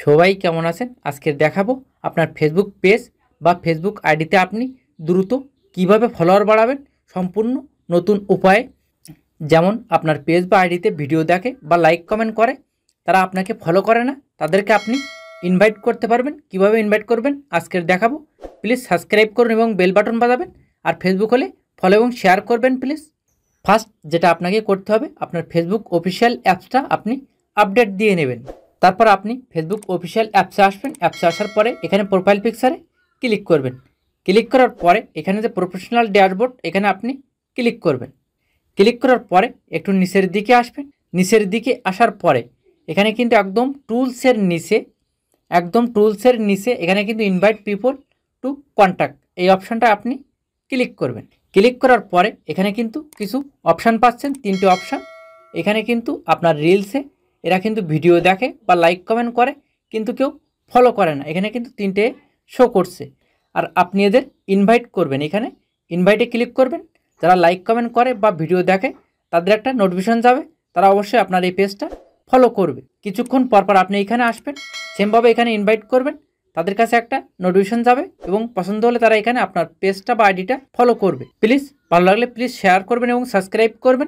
সবাই কেমন আছেন? আজকে দেখাবো আপনার ফেসবুক পেজ বা ফেসবুক আইডিতে আপনি দ্রুত কিভাবে ফলোয়ার বাড়াবেন সম্পূর্ণ নতুন উপায়ে। যেমন আপনার পেজ বা আইডিতে ভিডিও দেখে বা লাইক কমেন্ট করে, তারা আপনাকে ফলো করে না, তাদেরকে আপনি ইনভাইট করতে পারবেন। কিভাবে ইনভাইট করবেন আজকের দেখাবো। প্লিজ সাবস্ক্রাইব করুন এবং বেল বাটন বাজাবেন। আর ফেসবুক হলে ফলো এবং শেয়ার করবেন প্লিজ। ফার্স্ট যেটা আপনাকে করতে হবে, আপনার ফেসবুক অফিসিয়াল অ্যাপসটা আপনি আপডেট দিয়ে নেবেন। তারপর আপনি ফেসবুক অফিসিয়াল অ্যাপসে আসবেন। অ্যাপসে আসার পরে এখানে প্রোফাইল পিকচারে ক্লিক করবেন। ক্লিক করার পরে এখানে যে প্রফেশনাল ড্যাশবোর্ড, এখানে আপনি ক্লিক করবেন। ক্লিক করার পরে একটু নিচের দিকে আসবেন। নিচের দিকে আসার পরে এখানে কিন্তু একদম টুলসের নিচে এখানে কিন্তু ইনভাইট পিপল টু কন্ট্যাক্ট, এই অপশানটা আপনি ক্লিক করবেন। ক্লিক করার পরে এখানে কিন্তু কিছু অপশান পাচ্ছেন, 3টে অপশান। এখানে কিন্তু আপনার রিলসে এরা কিন্তু ভিডিও দেখে বা লাইক কমেন্ট করে, কিন্তু কেউ ফলো করে না। এখানে কিন্তু 3টে শো করছে। আর আপনি এদের ইনভাইট করবেন। এখানে ইনভাইটে ক্লিক করবেন। যারা লাইক কমেন্ট করে বা ভিডিও দেখে তাদের একটা নোটিফিকেশন যাবে, তারা অবশ্যই আপনার এই পেজটা ফলো করবে। কিছুক্ষণ পরপর আপনি এখানে আসবেন, সেমভাবে এখানে ইনভাইট করবেন, তাদের কাছে একটা নোটিফিকেশন যাবে এবং পছন্দ হলে তারা এখানে আপনার পেজটা বা আইডিটা ফলো করবে। প্লিজ ভালো লাগলে প্লিজ শেয়ার করবেন এবং সাবস্ক্রাইব করবেন।